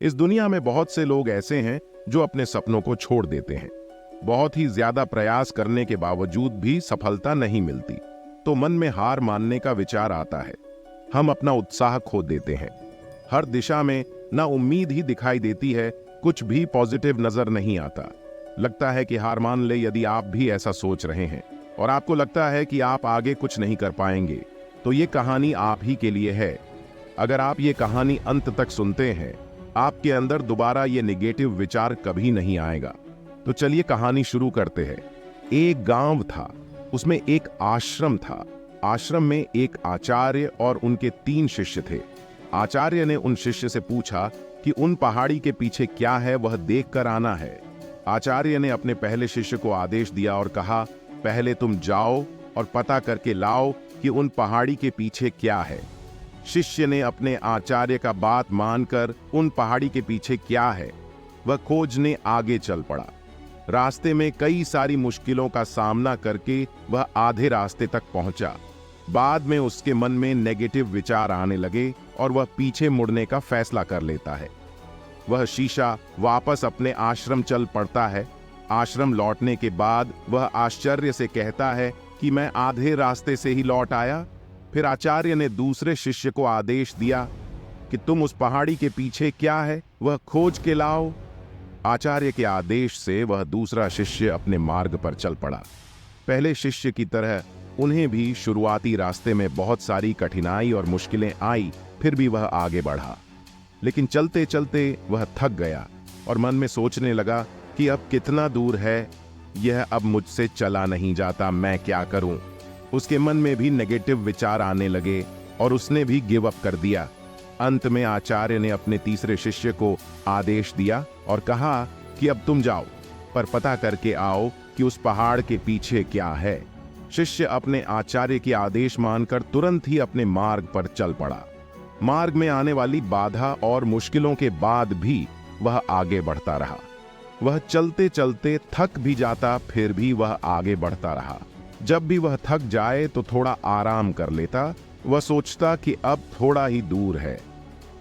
इस दुनिया में बहुत से लोग ऐसे हैं जो अपने सपनों को छोड़ देते हैं। बहुत ही ज्यादा प्रयास करने के बावजूद भी सफलता नहीं मिलती, तो मन में हार मानने का विचार आता है। हम अपना उत्साह खो देते हैं। हर दिशा में ना उम्मीद ही दिखाई देती है, कुछ भी पॉजिटिव नजर नहीं आता। लगता है कि हार मान ले। यदि आप भी ऐसा सोच रहे हैं और आपको लगता है कि आप आगे कुछ नहीं कर पाएंगे, तो ये कहानी आप ही के लिए है। अगर आप ये कहानी अंत तक सुनते हैं, आपके अंदर दोबारा ये नेगेटिव विचार कभी नहीं आएगा। तो चलिए कहानी शुरू करते हैं। एक गांव था, उसमें एक आश्रम था। आश्रम में एक आचार्य और उनके 3 शिष्य थे। आचार्य ने उन शिष्य से पूछा कि उन पहाड़ी के पीछे क्या है, वह देख कर आना है। आचार्य ने अपने पहले शिष्य को आदेश दिया और कहा, पहले तुम जाओ और पता करके लाओ कि उन पहाड़ी के पीछे क्या है। शिष्य ने अपने आचार्य का बात मानकर उन पहाड़ी के पीछे क्या है वह खोजने आगे चल पड़ा। रास्ते में कई सारी मुश्किलों का सामना करके वह आधे रास्ते तक पहुंचा। बाद में उसके मन में नेगेटिव विचार आने लगे और वह पीछे मुड़ने का फैसला कर लेता है। वह शीशा वापस अपने आश्रम चल पड़ता है। आश्रम लौटने के बाद वह आश्चर्य से कहता है कि मैं आधे रास्ते से ही लौट आया। फिर आचार्य ने दूसरे शिष्य को आदेश दिया कि तुम उस पहाड़ी के पीछे क्या है वह खोज के लाओ। आचार्य के आदेश से वह दूसरा शिष्य अपने मार्ग पर चल पड़ा। पहले शिष्य की तरह उन्हें भी शुरुआती रास्ते में बहुत सारी कठिनाई और मुश्किलें आई, फिर भी वह आगे बढ़ा। लेकिन चलते चलते वह थक गया और मन में सोचने लगा कि अब कितना दूर है, यह अब मुझसे चला नहीं जाता, मैं क्या करूं। उसके मन में भी नेगेटिव विचार आने लगे और उसने भी गिव अप कर दिया। अंत में आचार्य ने अपने तीसरे शिष्य को आदेश दिया और कहा कि अब तुम जाओ, पर पता करके आओ कि उस पहाड़ के पीछे क्या है। शिष्य अपने आचार्य के आदेश मानकर तुरंत ही अपने मार्ग पर चल पड़ा। मार्ग में आने वाली बाधा और मुश्किलों के बाद भी वह आगे बढ़ता रहा। वह चलते चलते थक भी जाता, फिर भी वह आगे बढ़ता रहा। जब भी वह थक जाए तो थोड़ा आराम कर लेता। वह सोचता कि अब थोड़ा ही दूर है,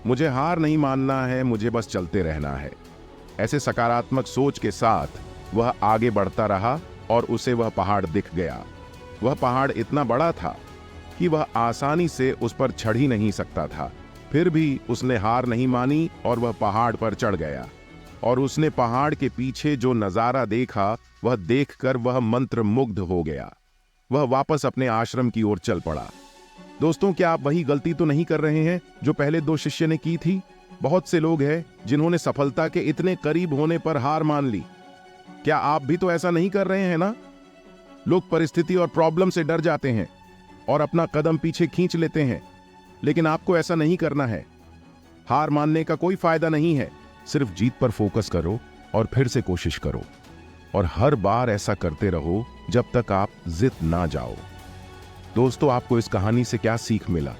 मुझे हार नहीं मानना है, मुझे बस चलते रहना है। ऐसे सकारात्मक सोच के साथ वह आगे बढ़ता रहा और उसे वह पहाड़ दिख गया। वह पहाड़ इतना बड़ा था कि वह आसानी से उस पर चढ़ ही नहीं सकता था। फिर भी उसने हार नहीं मानी और वह पहाड़ पर चढ़ गया। और उसने पहाड़ के पीछे जो नजारा देखा, वह देखकर वह मंत्रमुग्ध हो गया। वह वापस अपने आश्रम की ओर चल पड़ा। दोस्तों, क्या आप वही गलती तो नहीं कर रहे हैं जो पहले 2 शिष्य ने की थी? बहुत से लोग हैं जिन्होंने सफलता के इतने करीब होने पर हार मान ली। क्या आप भी तो ऐसा नहीं कर रहे हैं ना? लोग परिस्थिति और प्रॉब्लम से डर जाते हैं और अपना कदम पीछे खींच लेते हैं, लेकिन आपको ऐसा नहीं करना है। हार मानने का कोई फायदा नहीं है। सिर्फ जीत पर फोकस करो और फिर से कोशिश करो, और हर बार ऐसा करते रहो जब तक आप जीत ना जाओ। दोस्तों, आपको इस कहानी से क्या सीख मिला,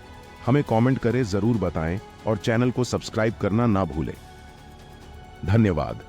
हमें कमेंट करें, जरूर बताएं और चैनल को सब्सक्राइब करना ना भूलें। धन्यवाद।